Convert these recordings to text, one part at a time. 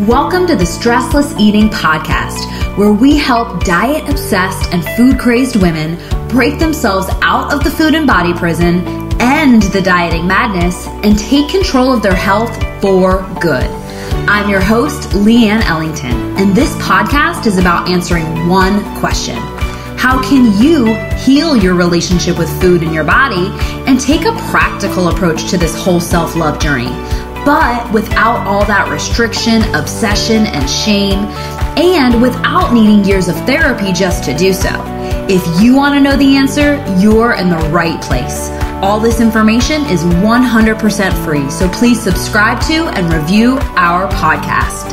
Welcome to the Stressless Eating Podcast, where we help diet-obsessed and food-crazed women break themselves out of the food and body prison, end the dieting madness, and take control of their health for good. I'm your host, Leanne Ellington, and this podcast is about answering one question. How can you heal your relationship with food and your body and take a practical approach to this whole self-love journey, but without all that restriction, obsession, and shame, and without needing years of therapy just to do so? If you want to know the answer, you're in the right place. All this information is 100% free, so please subscribe to and review our podcast.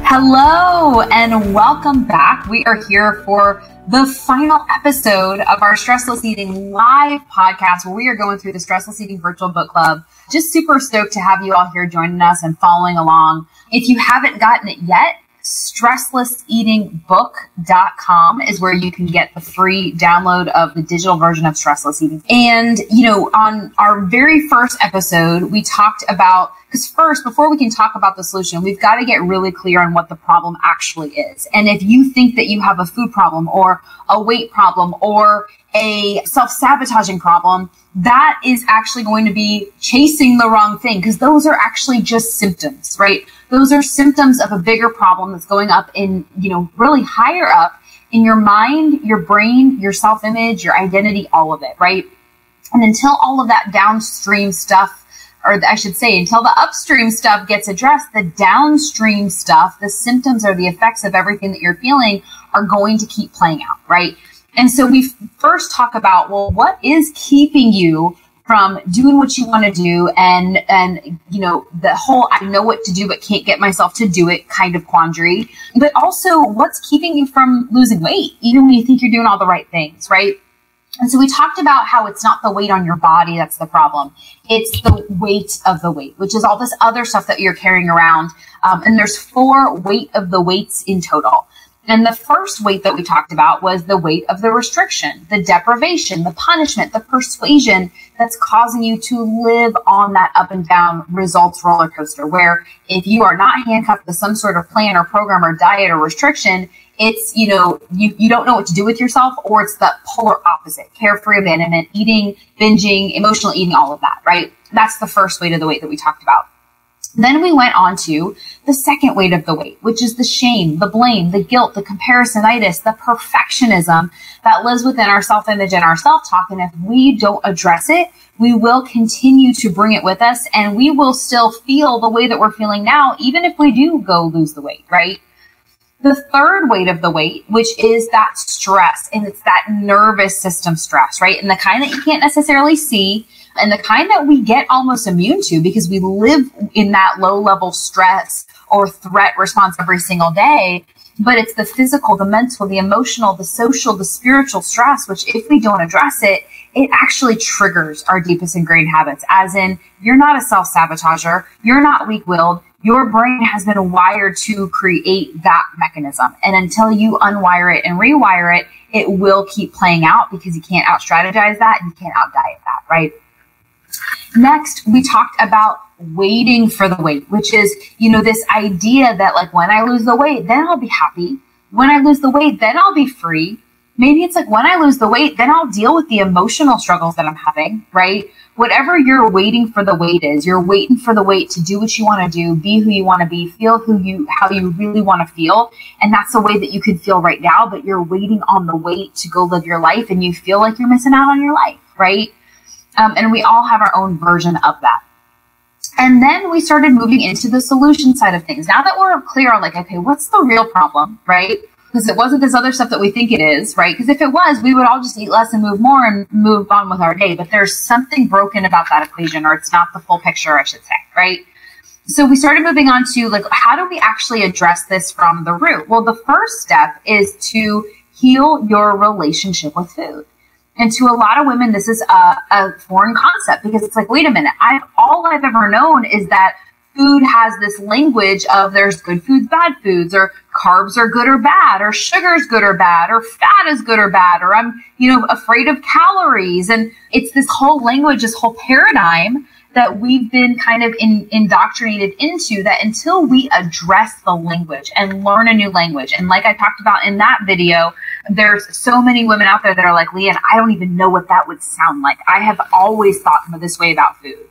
Hello and welcome back. We are here for the final episode of our Stressless Eating live podcast, where we are going through the Stressless Eating Virtual Book Club. Just super stoked to have you all here joining us and following along. If you haven't gotten it yet, StresslessEatingBook.com is where you can get the free download of the digital version of Stressless Eating. And, on our very first episode, we talked about, because first, before we can talk about the solution, we've got to get really clear on what the problem actually is. And if you think that you have a food problem or a weight problem or a self-sabotaging problem, that is actually going to be chasing the wrong thing, because those are actually just symptoms, right? Those are symptoms of a bigger problem that's going up in, really higher up in your mind, your brain, your self-image, your identity, all of it, right? And until all of that downstream stuff, or I should say, until the upstream stuff gets addressed, the downstream stuff, the symptoms or the effects of everything that you're feeling are going to keep playing out, right? And so we first talk about, well, what is keeping you from doing what you want to do and the whole I know what to do but can't get myself to do it kind of quandary, but also what's keeping you from losing weight, even when you think you're doing all the right things, right? And so we talked about how it's not the weight on your body that's the problem. It's the weight of the weight, which is all this other stuff that you're carrying around. And there's 4 weight of the weights in total. And the first weight that we talked about was the weight of the restriction, the deprivation, the punishment, the persuasion that's causing you to live on that up and down results roller coaster, where if you are not handcuffed to some sort of plan or program or diet or restriction, it's, you don't know what to do with yourself, or it's the polar opposite, carefree abandonment, eating, binging, emotional eating, all of that, right? That's the first weight of the weight that we talked about. Then we went on to the second weight of the weight, which is the shame, the blame, the guilt, the comparisonitis, the perfectionism that lives within our self-image and our self-talk. And if we don't address it, we will continue to bring it with us, and we will still feel the way that we're feeling now, even if we do go lose the weight, right? The third weight of the weight, which is that stress, and it's that nervous system stress, right? And the kind that you can't necessarily see, and the kind that we get almost immune to because we live in that low-level stress or threat response every single day. But it's the physical, the mental, the emotional, the social, the spiritual stress, which if we don't address it, it actually triggers our deepest ingrained habits. As in, you're not a self-sabotager, you're not weak-willed, your brain has been wired to create that mechanism. And until you unwire it and rewire it, it will keep playing out because you can't out-strategize that and you can't out-diet that, right? Next, we talked about waiting for the weight, which is, this idea that like when I lose the weight, then I'll be happy. When I lose the weight, then I'll be free. Maybe it's like when I lose the weight, then I'll deal with the emotional struggles that I'm having, right? Whatever you're waiting for the weight is, you're waiting for the weight to do what you want to do, be who you want to be, feel how you really want to feel. And that's the way that you can feel right now, but you're waiting on the weight to go live your life and you feel like you're missing out on your life, right? And we all have our own version of that. And then we started moving into the solution side of things. Now that we're clear on okay, what's the real problem, right? Because it wasn't this other stuff that we think it is, right? Because if it was, we would all just eat less and move more and move on with our day. But there's something broken about that equation, or it's not the full picture, I should say, right? So we started moving on to how do we actually address this from the root? Well, the first step is to heal your relationship with food. And to a lot of women, this is a foreign concept because it's wait a minute, all I've ever known is that food has this language of there's good foods, bad foods, or carbs are good or bad, or sugar is good or bad, or fat is good or bad, or I'm, afraid of calories. And it's this whole language, this whole paradigm that we've been kind of indoctrinated into, that until we address the language and learn a new language. And like I talked about in that video, there's so many women out there that are like, Leanne, I don't even know what that would sound like. I have always thought this way about food.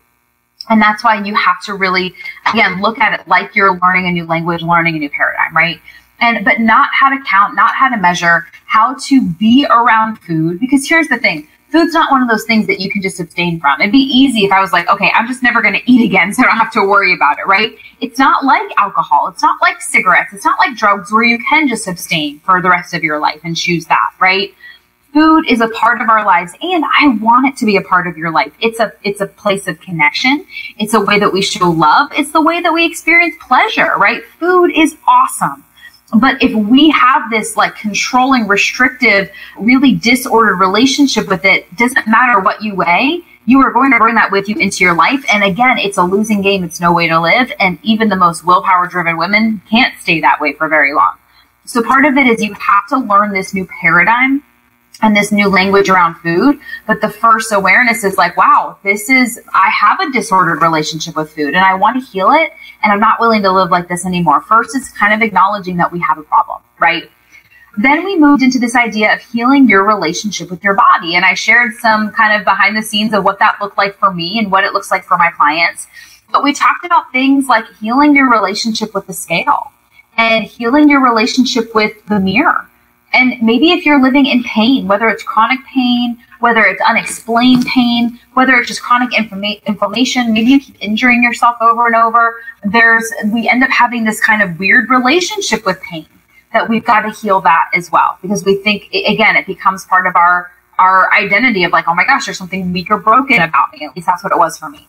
And that's why you have to really, again, look at it like you're learning a new language, learning a new paradigm, right? But not how to count, not how to measure, how to be around food. Because here's the thing. Food's not one of those things that you can just abstain from. It'd be easy if I was like, okay, I'm just never going to eat again, so I don't have to worry about it, right? It's not like alcohol. It's not like cigarettes. It's not like drugs where you can just abstain for the rest of your life and choose that, right? Food is a part of our lives, and I want it to be a part of your life. It's a place of connection. It's a way that we show love. It's the way that we experience pleasure, right? Food is awesome. But if we have this like controlling, restrictive, really disordered relationship with it, doesn't matter what you weigh, you are going to bring that with you into your life. And again, it's a losing game. It's no way to live. And even the most willpower driven women can't stay that way for very long. So part of it is you have to learn this new paradigm and this new language around food. But the first awareness is like, wow, I have a disordered relationship with food and I want to heal it. And I'm not willing to live like this anymore. First, it's kind of acknowledging that we have a problem, right? Then we moved into this idea of healing your relationship with your body. And I shared some kind of behind the scenes of what that looked like for me and what it looks like for my clients. But we talked about things like healing your relationship with the scale and healing your relationship with the mirror. And maybe if you're living in pain, whether it's chronic pain, whether it's unexplained pain, whether it's just chronic inflammation, maybe you keep injuring yourself over and over, we end up having this kind of weird relationship with pain that we've got to heal that as well. Because we think, again, it becomes part of our identity of like, oh my gosh, there's something weak or broken about me. At least that's what it was for me.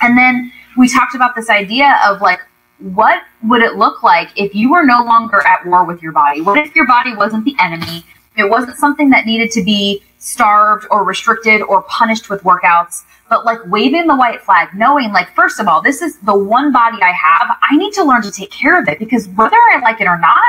And then we talked about this idea of like, what would it look like if you were no longer at war with your body? What if your body wasn't the enemy? It wasn't something that needed to be starved or restricted or punished with workouts, but like waving the white flag, knowing like, first of all, this is the one body I have. I need to learn to take care of it because whether I like it or not,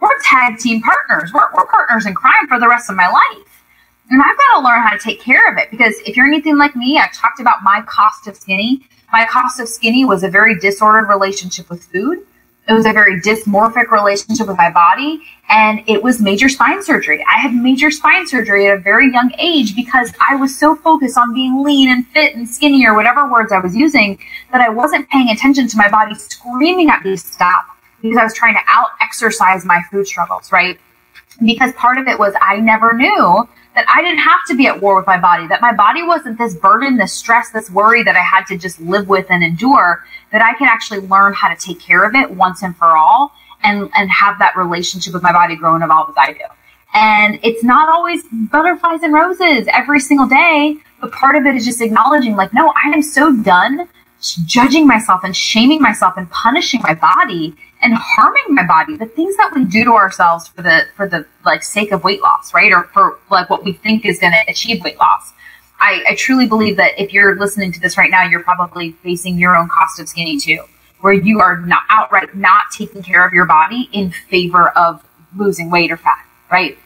we're tag team partners. We're partners in crime for the rest of my life. And I've got to learn how to take care of it because if you're anything like me, I've talked about my cost of skinny. My cost of skinny was a very disordered relationship with food. It was a very dysmorphic relationship with my body, and it was major spine surgery. I had major spine surgery at a very young age because I was so focused on being lean and fit and skinny or whatever words I was using that I wasn't paying attention to my body screaming at me to stop because I was trying to out-exercise my food struggles, right? Because part of it was I never knew that I didn't have to be at war with my body, that my body wasn't this burden, this stress, this worry that I had to just live with and endure, that I could actually learn how to take care of it once and for all and have that relationship with my body grow and evolve as I do. And it's not always butterflies and roses every single day, but part of it is just acknowledging like, no, I am so done judging myself and shaming myself and punishing my body and harming my body, the things that we do to ourselves for the like sake of weight loss, right? Or for like what we think is going to achieve weight loss. I truly believe that if you're listening to this right now, you're probably facing your own cost of skinny too, where you are not outright not taking care of your body in favor of losing weight or fat, right?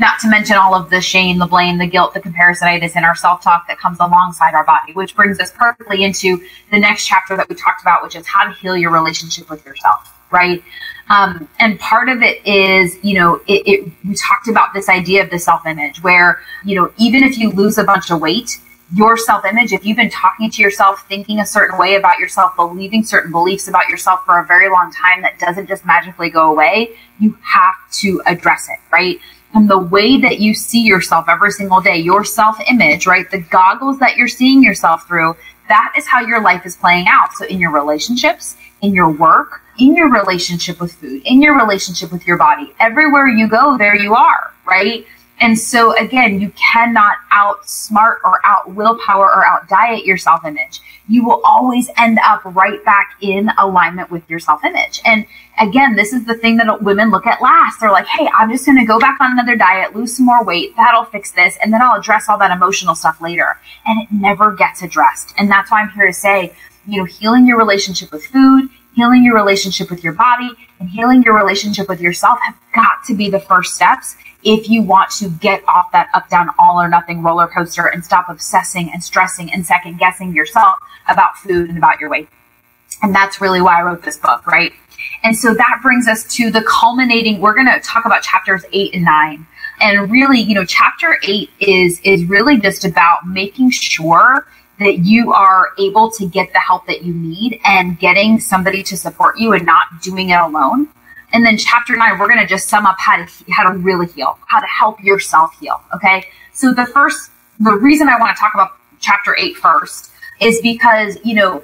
Not to mention all of the shame, the blame, the guilt, the comparisonitis, and our self-talk that comes alongside our body, which brings us perfectly into the next chapter that we talked about, which is how to heal your relationship with yourself, right? And part of it is, we talked about this idea of the self-image where, even if you lose a bunch of weight, your self-image, if you've been talking to yourself, thinking a certain way about yourself, believing certain beliefs about yourself for a very long time, that doesn't just magically go away. You have to address it, right? And the way that you see yourself every single day, your self-image, right? The goggles that you're seeing yourself through, that is how your life is playing out. So in your relationships, in your work, in your relationship with food, in your relationship with your body, everywhere you go, there you are, right? And so again, you cannot outsmart or out willpower or out diet your self-image. You will always end up right back in alignment with your self-image. And again, this is the thing that women look at last. They're like, hey, I'm just going to go back on another diet, lose some more weight. That'll fix this. And then I'll address all that emotional stuff later. And it never gets addressed. And that's why I'm here to say, healing your relationship with food, healing your relationship with your body, and healing your relationship with yourself have got to be the first steps if you want to get off that up, down, all or nothing roller coaster and stop obsessing and stressing and second guessing yourself about food and about your weight. And that's really why I wrote this book, right? And so that brings us to the culminating, we're going to talk about chapters 8 and 9. And really, chapter 8 is really just about making sure that you are able to get the help that you need and getting somebody to support you and not doing it alone. And then chapter 9, we're going to just sum up how to really heal, how to help yourself heal. Okay. So the reason I want to talk about chapter 8 first is because,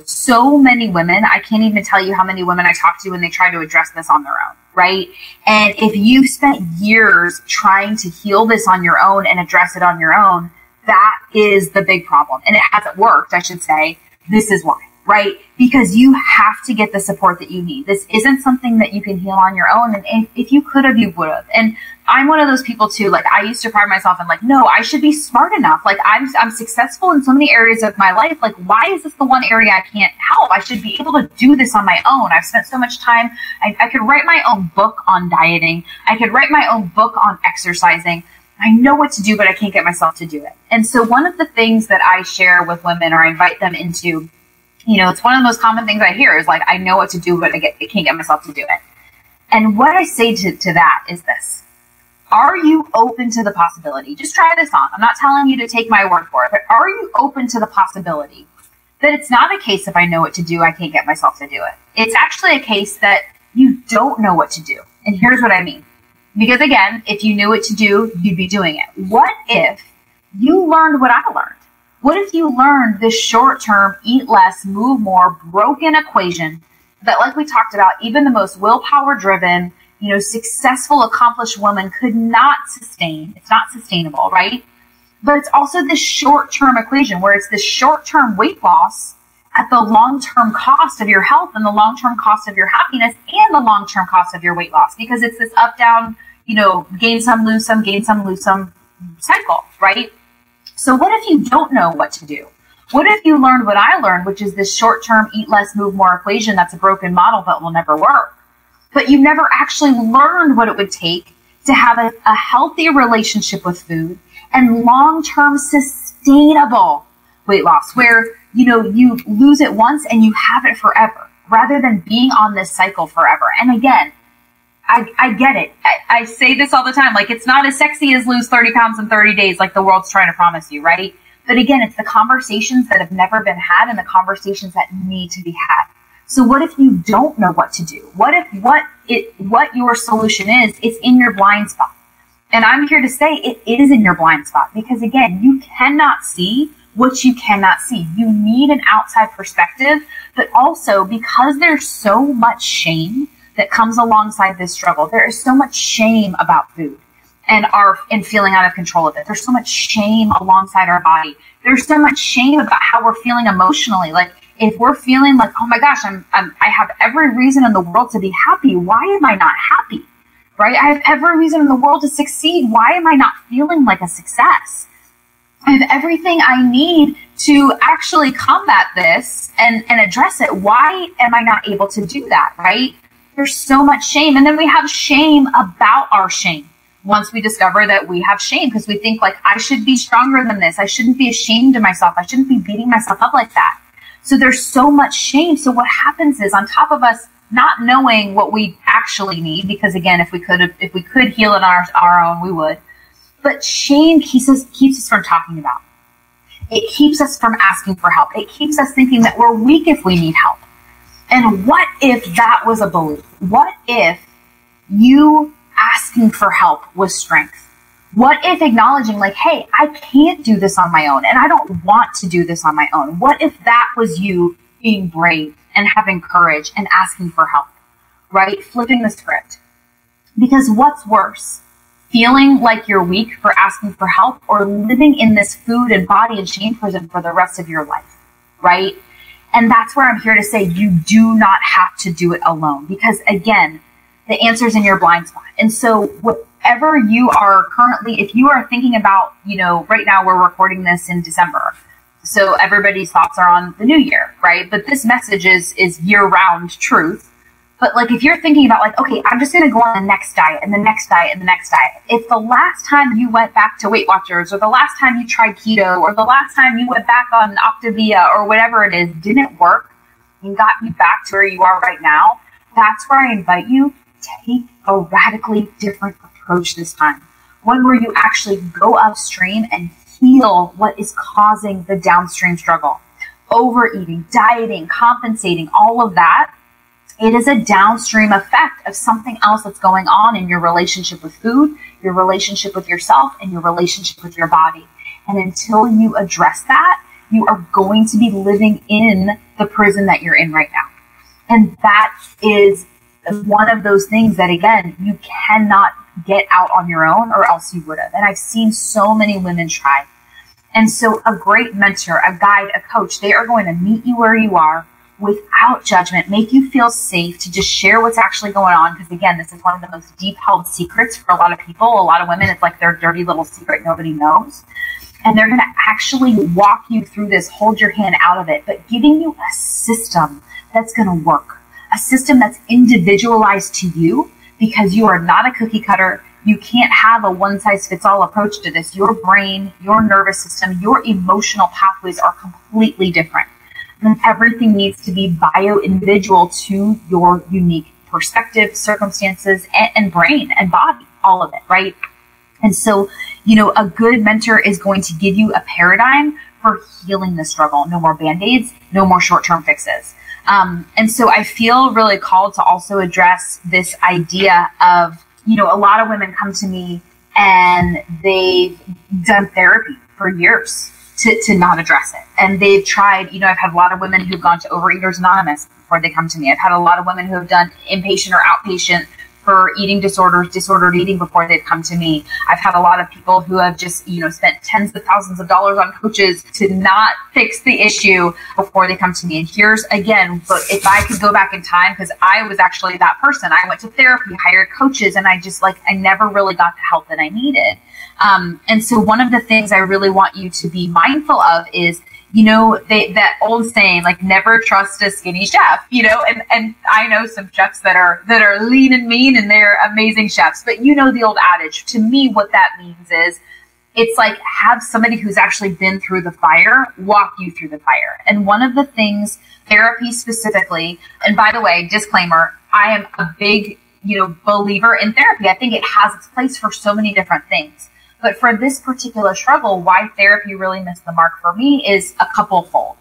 so many women, I can't even tell you how many women I talk to when they try to address this on their own. Right. And if you've spent years trying to heal this on your own and address it on your own, that is the big problem. And it hasn't worked, I should say. This is why, right? Because you have to get the support that you need. This isn't something that you can heal on your own. And if you could have, you would have. And I'm one of those people too. Like, I used to pride myself in no, I should be smart enough. Like, I'm successful in so many areas of my life. Like, why is this the one area I can't help? I should be able to do this on my own. I've spent so much time. I could write my own book on dieting. I could write my own book on exercising. I know what to do, but I can't get myself to do it. And so one of the things that I share with women or I invite them into, it's one of the most common things I hear is I know what to do, but I can't get myself to do it. And what I say to that is this. Are you open to the possibility? Just try this on. I'm not telling you to take my word for it, but are you open to the possibility that it's not a case if I know what to do, I can't get myself to do it? It's actually a case that you don't know what to do. And here's what I mean. Because again, if you knew what to do, you'd be doing it. What if you learned what I learned? What if you learned this short-term, eat less, move more, broken equation that, like we talked about, even the most willpower-driven, successful, accomplished woman could not sustain. It's not sustainable, right? But it's also this short-term equation where it's this short-term weight loss at the long-term cost of your health and the long-term cost of your happiness and the long-term cost of your weight loss, because it's this up, down, gain some, lose some, gain some, lose some cycle, right? So what if you don't know what to do? What if you learned what I learned, which is this short-term eat less, move more equation that's a broken model that will never work? But you never actually learned what it would take to have a healthy relationship with food and long-term sustainable weight loss where you lose it once and you have it forever rather than being on this cycle forever. And again, I get it. I say this all the time. It's not as sexy as lose 30 pounds in 30 days like the world's trying to promise you, right? But again, it's the conversations that have never been had and the conversations that need to be had. So what if you don't know what to do? What if what your solution is, it's in your blind spot? And I'm here to say it is in your blind spot because again, you cannot see what you cannot see. You need an outside perspective, but also because there's so much shame that comes alongside this struggle. There is so much shame about food and feeling out of control of it. There's so much shame alongside our body. There's so much shame about how we're feeling emotionally. If we're feeling oh my gosh, I have every reason in the world to be happy. Why am I not happy? Right? I have every reason in the world to succeed. Why am I not feeling like a success? I have everything I need to actually combat this and address it. Why am I not able to do that, right? There's so much shame. And then we have shame about our shame. Once we discover that we have shame because we think I should be stronger than this. I shouldn't be ashamed of myself. I shouldn't be beating myself up like that. So there's so much shame. So what happens is on top of us not knowing what we actually need, because again, if we could heal it on our own, we would. But shame keeps us from talking about it. It keeps us from asking for help. It keeps us thinking that we're weak if we need help. And what if that was a belief? What if you asking for help was strength? What if acknowledging hey, I can't do this on my own and I don't want to do this on my own? What if that was you being brave and having courage and asking for help, right? Flipping the script. Because what's worse? Feeling like you're weak for asking for help or living in this food and body and shame prison for the rest of your life, right? And that's where I'm here to say you do not have to do it alone because again, the answer's in your blind spot. And so whatever you are currently, if you are thinking about, right now we're recording this in December. So everybody's thoughts are on the new year, right? But this message is year-round truth. But like, if you're thinking about like, okay, I'm just going to go on the next diet and the next diet and the next diet. If the last time you went back to Weight Watchers, or the last time you tried keto, or the last time you went back on Optavia or whatever it is, didn't work and got you back to where you are right now, that's where I invite you to take a radically different approach this time. One where you actually go upstream and heal what is causing the downstream struggle. Overeating, dieting, compensating, all of that. It is a downstream effect of something else that's going on in your relationship with food, your relationship with yourself, and your relationship with your body. And until you address that, you are going to be living in the prison that you're in right now. And that is one of those things that, again, you cannot get out on your own, or else you would have. And I've seen so many women try. And so a great mentor, a guide, a coach, they are going to meet you where you are, without judgment, make you feel safe to just share what's actually going on. Because again, this is one of the most deep held secrets for a lot of people. A lot of women, it's like their dirty little secret nobody knows. And they're going to actually walk you through this, hold your hand out of it, but giving you a system that's going to work. A system that's individualized to you, because you are not a cookie cutter. You can't have a one-size-fits-all approach to this. Your brain, your nervous system, your emotional pathways are completely different. And everything needs to be bio-individual to your unique perspective, circumstances, and brain and body, all of it, right? And so, a good mentor is going to give you a paradigm for healing the struggle. No more Band-Aids, no more short-term fixes. And so I feel really called to also address this idea of, a lot of women come to me and they've done therapy for years to not address it. And they've tried, I've had a lot of women who've gone to Overeaters Anonymous before they come to me. I've had a lot of women who have done inpatient or outpatient for eating disorders, disordered eating before they've come to me. I've had a lot of people who have just, spent tens of thousands of dollars on coaches to not fix the issue before they come to me. And here's again, but if I could go back in time, because I was actually that person, I went to therapy, hired coaches, and I never really got the help that I needed. And so one of the things I really want you to be mindful of is, that old saying, like, never trust a skinny chef, and I know some chefs that are lean and mean, and they're amazing chefs, but the old adage. To me, what that means is, it's like, have somebody who's actually been through the fire walk you through the fire. And one of the things, therapy specifically, and by the way, disclaimer, I am a big, believer in therapy. I think it has its place for so many different things. But for this particular struggle, why therapy really missed the mark for me is a couple-fold.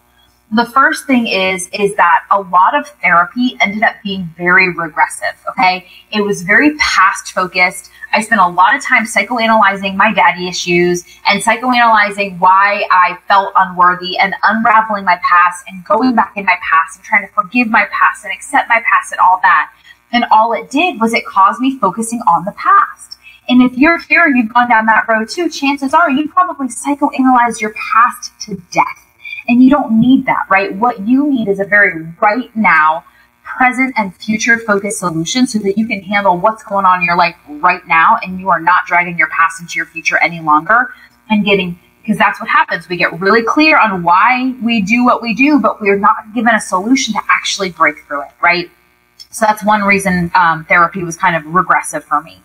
The first thing is that a lot of therapy ended up being very regressive, okay? It was very past-focused. I spent a lot of time psychoanalyzing my daddy issues and psychoanalyzing why I felt unworthy and unraveling my past and going back in my past and trying to forgive my past and accept my past and all that. And all it did was it caused me focusing on the past. And if you're here, you've gone down that road too, chances are you probably psychoanalyzed your past to death. And you don't need that, right? What you need is a very right now, present and future focused solution so that you can handle what's going on in your life right now and you are not dragging your past into your future any longer and because that's what happens. We get really clear on why we do what we do, but we're not given a solution to actually break through it, right? So that's one reason therapy was kind of regressive for me.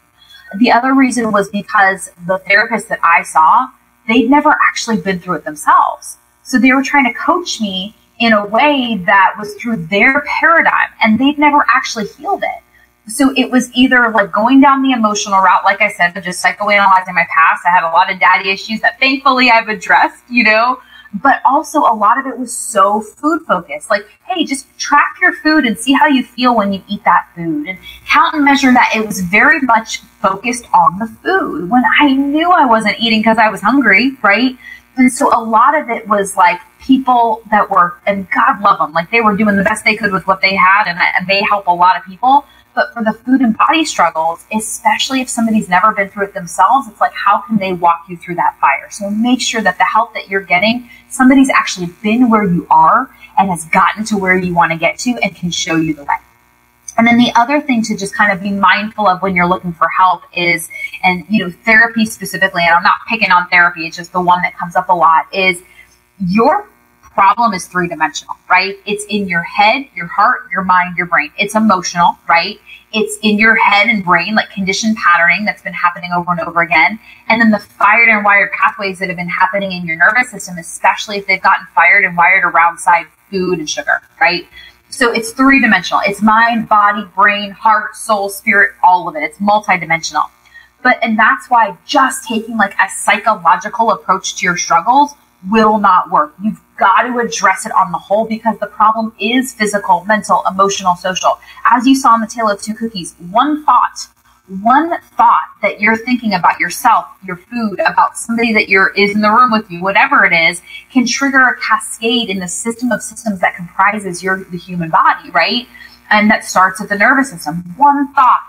The other reason was because the therapists that I saw, they'd never actually been through it themselves. So they were trying to coach me in a way that was through their paradigm, and they'd never actually healed it. So it was either like going down the emotional route, like I said, just psychoanalyzing my past. I had a lot of daddy issues that thankfully I've addressed, but also a lot of it was so food focused. Like, hey, just track your food and see how you feel when you eat that food and count and measure that. It was very much focused on the food when I knew I wasn't eating because I was hungry, right? And so a lot of it was like people that were, and God love them, like they were doing the best they could with what they had, and they help a lot of people. But for the food and body struggles, especially if somebody's never been through it themselves, it's like, how can they walk you through that fire? So make sure that the help that you're getting, somebody's actually been where you are and has gotten to where you want to get to and can show you the way. And then the other thing to just kind of be mindful of when you're looking for help is, and therapy specifically, and I'm not picking on therapy, it's just the one that comes up a lot, is your problem is three-dimensional, right? It's in your head, your heart, your mind, your brain. It's emotional, right? It's in your head and brain, like conditioned patterning that's been happening over and over again. And then the fired and wired pathways that have been happening in your nervous system, especially if they've gotten fired and wired around food and sugar, right? So it's three-dimensional. It's mind, body, brain, heart, soul, spirit, all of it. It's multidimensional. And that's why just taking like a psychological approach to your struggles will not work. You've got to address it on the whole, because the problem is physical, mental, emotional, social. As you saw in the Tale of Two Cookies, one thought that you're thinking about yourself, your food, about somebody that is in the room with you, whatever it is, can trigger a cascade in the system of systems that comprises the human body, right? And that starts at the nervous system. One thought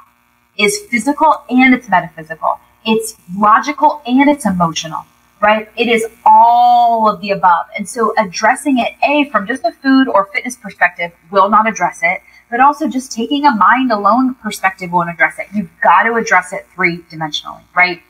is physical and it's metaphysical. It's logical and it's emotional, right? It is all of the above. And so addressing it, from just a food or fitness perspective will not address it, but also just taking a mind alone perspective won't address it. You've got to address it three-dimensionally, right?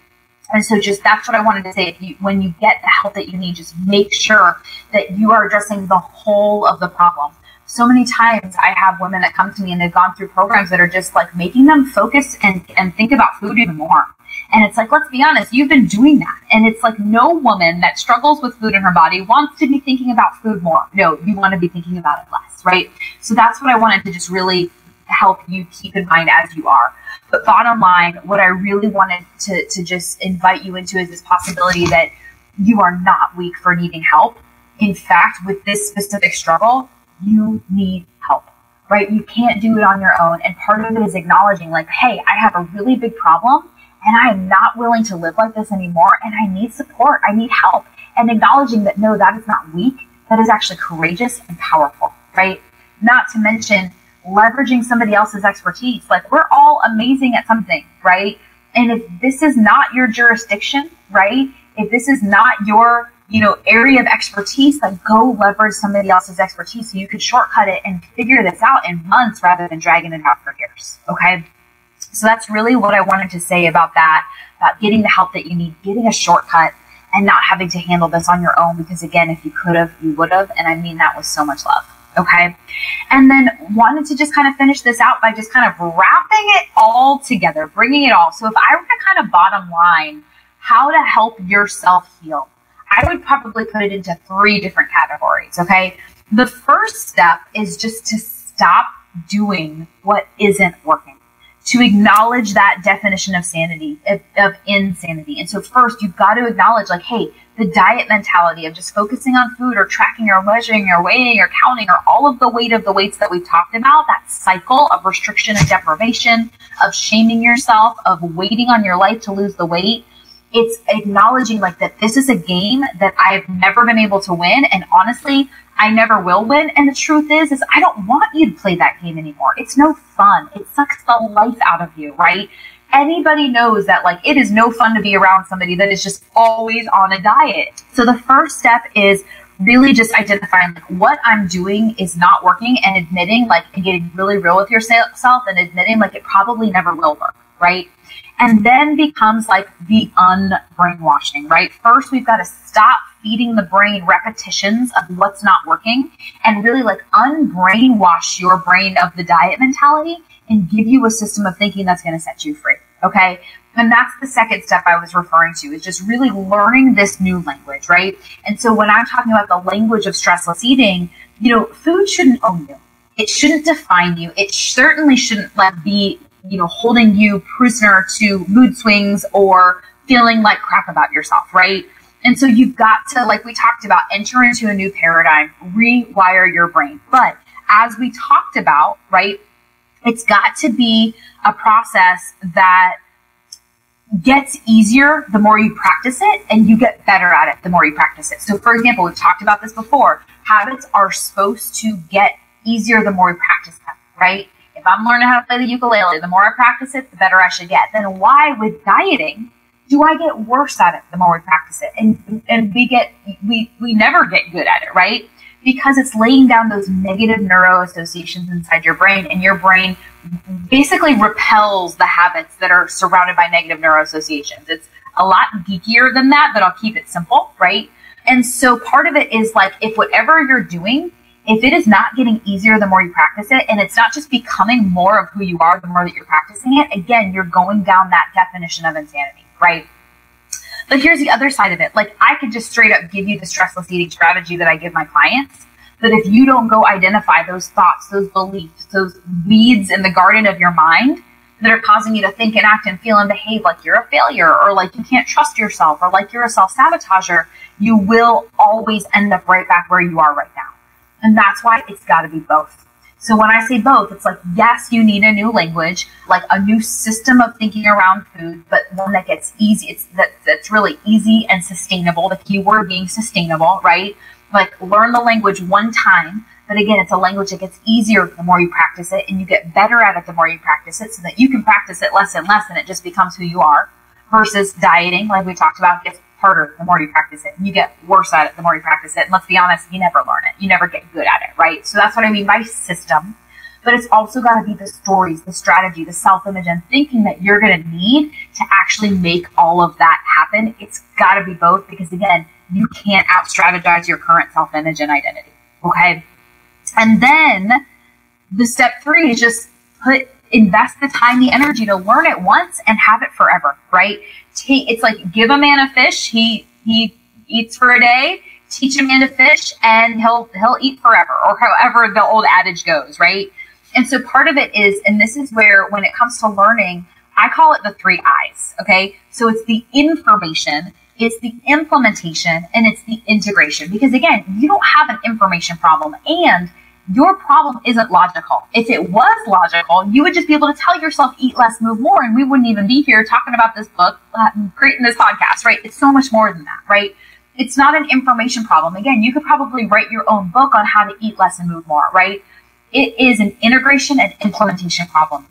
And so that's what I wanted to say. When you get the help that you need, just make sure that you are addressing the whole of the problem. So many times I have women that come to me and they've gone through programs that are just like making them focus and think about food even more. And it's like, let's be honest, you've been doing that. And it's like no woman that struggles with food in her body wants to be thinking about food more. No, you want to be thinking about it less, right? So that's what I wanted to just really help you keep in mind as you are. But bottom line, what I really wanted to just invite you into is this possibility that you are not weak for needing help. In fact, with this specific struggle, you need help, right? You can't do it on your own. And part of it is acknowledging like, hey, I have a really big problem and I am not willing to live like this anymore. And I need support. I need help. And acknowledging that, no, that is not weak. That is actually courageous and powerful, right? Not to mention leveraging somebody else's expertise. Like, we're all amazing at something, right? And if this is not your jurisdiction, right? If this is not your area of expertise, like go leverage somebody else's expertise so you could shortcut it and figure this out in months rather than dragging it out for years. Okay. So that's really what I wanted to say about that, about getting the help that you need, getting a shortcut and not having to handle this on your own. Because again, if you could have, you would have. And I mean that with so much love. Okay. And then wanted to just kind of finish this out by just kind of wrapping it all together, bringing it all. So if I were to kind of bottom line how to help yourself heal, I would probably put it into 3 different categories, okay? The first step is just to stop doing what isn't working, to acknowledge that definition of sanity, of insanity. And so first, you've got to acknowledge, like, hey, the diet mentality of just focusing on food or tracking or measuring or weighing or counting or all of the weight of the weights that we've talked about, that cycle of restriction and deprivation, of shaming yourself, of waiting on your life to lose the weight. It's acknowledging like that this is a game that I've never been able to win. And honestly, I never will win. And the truth is I don't want you to play that game anymore. It's no fun. It sucks the life out of you, right? Anybody knows that like it is no fun to be around somebody that is just always on a diet. So the first step is really just identifying like what I'm doing is not working and admitting like and getting really real with yourself and admitting like it probably never will work, right? And then becomes like the unbrainwashing, right? First, we've got to stop feeding the brain repetitions of what's not working and really like unbrainwash your brain of the diet mentality and give you a system of thinking that's going to set you free, okay? And that's the second step I was referring to, is just really learning this new language, right? And so when I'm talking about the language of stressless eating, food shouldn't own you. It shouldn't define you. It certainly shouldn't be holding you prisoner to mood swings or feeling like crap about yourself, right? And so you've got to, like we talked about, enter into a new paradigm, rewire your brain. But as we talked about, right, it's got to be a process that gets easier the more you practice it, and you get better at it the more you practice it. So for example, we've talked about this before. Habits are supposed to get easier the more we practice them, right? If I'm learning how to play the ukulele, the more I practice it, the better I should get. Then why with dieting do I get worse at it the more we practice it? And we never get good at it, right? Because it's laying down those negative neuro associations inside your brain, and your brain basically repels the habits that are surrounded by negative neuro associations. It's a lot geekier than that, but I'll keep it simple, right? And so part of it is like, if whatever you're doing, if it is not getting easier the more you practice it, and it's not just becoming more of who you are the more that you're practicing it, again, you're going down that definition of insanity, right? But here's the other side of it. Like, I could just straight up give you the stressless eating strategy that I give my clients. But if you don't go identify those thoughts, those beliefs, those weeds in the garden of your mind that are causing you to think and act and feel and behave like you're a failure, or like you can't trust yourself, or like you're a self-sabotager, you will always end up right back where you are right now. And that's why it's got to be both. So when I say both, it's like, yes, you need a new language, like a new system of thinking around food, but one that gets easy. That's really easy and sustainable. The key word being sustainable, right? Like, learn the language one time, but again, it's a language that gets easier the more you practice it, and you get better at it the more you practice it, so that you can practice it less and less, and it just becomes who you are. Versus dieting, like we talked about, gets harder the more you practice it, and you get worse at it the more you practice it. And let's be honest, you never learn it. You never get good at it, right? So that's what I mean by system. But it's also got to be the stories, the strategy, the self-image, and thinking that you're going to need to actually make all of that happen. It's got to be both, because again, you can't out-strategize your current self-image and identity, okay? And then the step 3 is just invest the time, the energy to learn it once and have it forever, right? It's like, give a man a fish, he eats for a day. Teach a man to fish and he'll eat forever, or however the old adage goes, right? And so part of it is, and this is where, when it comes to learning, I call it the 3 I's, okay? So it's the information, it's the implementation, and it's the integration. Because again, you don't have an information problem, and your problem isn't logical. If it was logical, you would just be able to tell yourself, eat less, move more, and we wouldn't even be here talking about this book, creating this podcast, right? It's so much more than that, right? It's not an information problem. Again, you could probably write your own book on how to eat less and move more, right? It is an integration and implementation problem.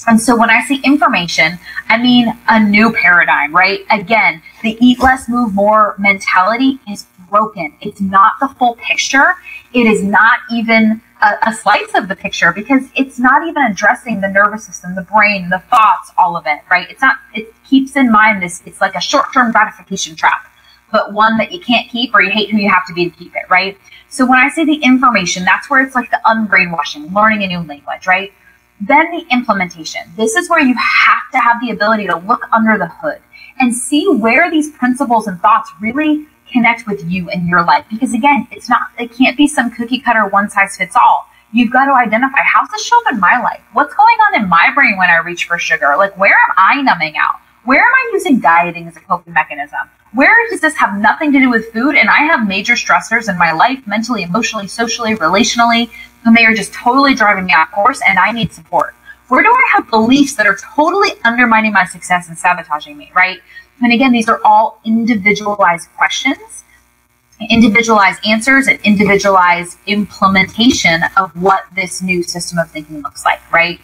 And so when I say information, I mean a new paradigm, right? Again, the eat less, move more mentality is broken. It's not the full picture. It is not even a slice of the picture, because it's not even addressing the nervous system, the brain, the thoughts, all of it, right? It keeps in mind this, it's like a short-term gratification trap, but one that you can't keep, or you hate who you have to be to keep it, right? So when I say the information, that's where it's like the unbrainwashing, learning a new language, right? Then the implementation. This is where you have to have the ability to look under the hood and see where these principles and thoughts really connect with you and your life. Because again, it can't be some cookie cutter one size fits all. You've got to identify, how's this show up in my life? What's going on in my brain when I reach for sugar? Like, where am I numbing out? Where am I using dieting as a coping mechanism? Where does this have nothing to do with food, and I have major stressors in my life, mentally, emotionally, socially, relationally, and they are just totally driving me off course, and I need support? Where do I have beliefs that are totally undermining my success and sabotaging me, right? And again, these are all individualized questions, individualized answers, and individualized implementation of what this new system of thinking looks like, right?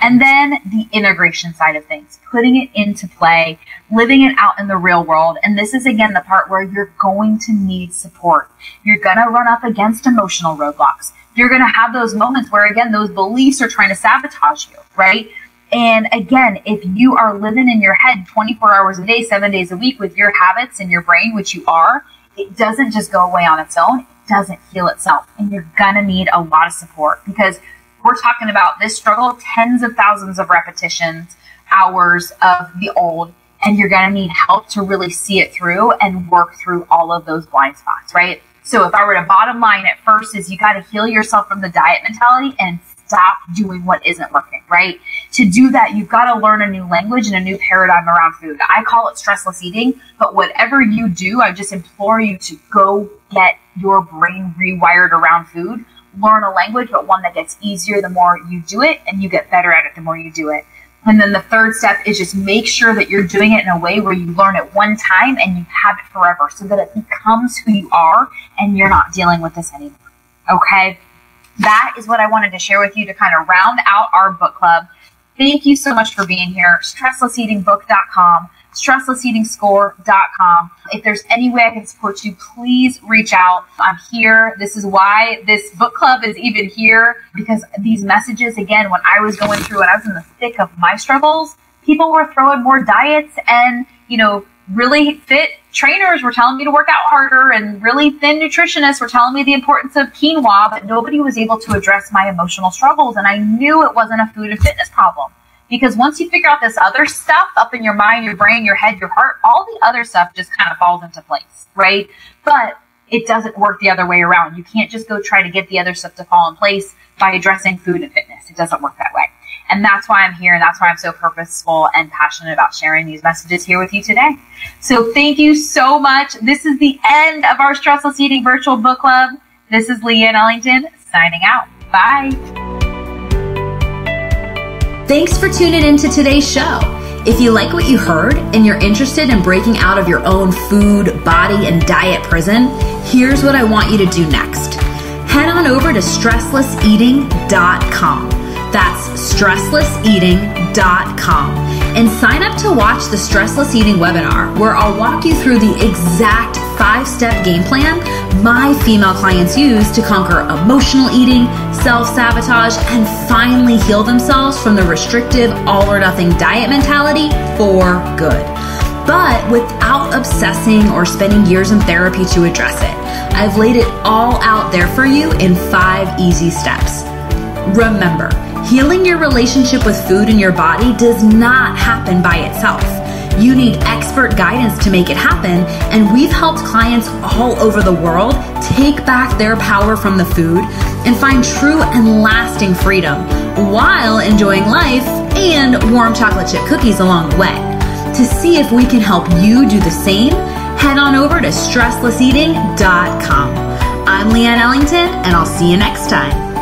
And then the integration side of things, putting it into play, living it out in the real world. And this is, again, the part where you're going to need support. You're going to run up against emotional roadblocks. You're going to have those moments where, again, those beliefs are trying to sabotage you, right? And again, if you are living in your head 24 hours a day, 7 days a week with your habits in your brain, which you are, it doesn't just go away on its own. It doesn't heal itself. And you're going to need a lot of support, because we're talking about this struggle, tens of thousands of repetitions, hours of the old, and you're going to need help to really see it through and work through all of those blind spots, right? So if I were to bottom line at first, is you got to heal yourself from the diet mentality and stop doing what isn't working, right? To do that, you've got to learn a new language and a new paradigm around food. I call it stressless eating, but whatever you do, I just implore you to go get your brain rewired around food. Learn a language, but one that gets easier the more you do it, and you get better at it the more you do it. And then the third step is just make sure that you're doing it in a way where you learn it one time and you have it forever, so that it becomes who you are and you're not dealing with this anymore. Okay? That is what I wanted to share with you to kind of round out our book club. Thank you so much for being here. StresslessEatingBook.com, StresslessEatingScore.com. If there's any way I can support you, please reach out. I'm here. This is why this book club is even here, because these messages, again, when I was going through, when I was in the thick of my struggles, people were throwing more diets and, really fit trainers were telling me to work out harder, and really thin nutritionists were telling me the importance of quinoa, but nobody was able to address my emotional struggles. And I knew it wasn't a food and fitness problem, because once you figure out this other stuff up in your mind, your brain, your head, your heart, all the other stuff just kind of falls into place, right? But it doesn't work the other way around. You can't just go try to get the other stuff to fall in place by addressing food and fitness. It doesn't work that way. And that's why I'm here, and that's why I'm so purposeful and passionate about sharing these messages here with you today. So thank you so much. This is the end of our Stressless Eating Virtual Book Club. This is Leanne Ellington signing out. Bye. Thanks for tuning into today's show. If you like what you heard and you're interested in breaking out of your own food, body, and diet prison, here's what I want you to do next. Head on over to stresslesseating.com. That's stresslesseating.com. And sign up to watch the Stressless Eating webinar, where I'll walk you through the exact 5-step game plan my female clients use to conquer emotional eating, self-sabotage, and finally heal themselves from the restrictive all-or-nothing diet mentality for good. But without obsessing or spending years in therapy to address it. I've laid it all out there for you in 5 easy steps. Remember, healing your relationship with food and your body does not happen by itself. You need expert guidance to make it happen, and we've helped clients all over the world take back their power from the food and find true and lasting freedom while enjoying life and warm chocolate chip cookies along the way. To see if we can help you do the same, head on over to stresslesseating.com. I'm Leanne Ellington, and I'll see you next time.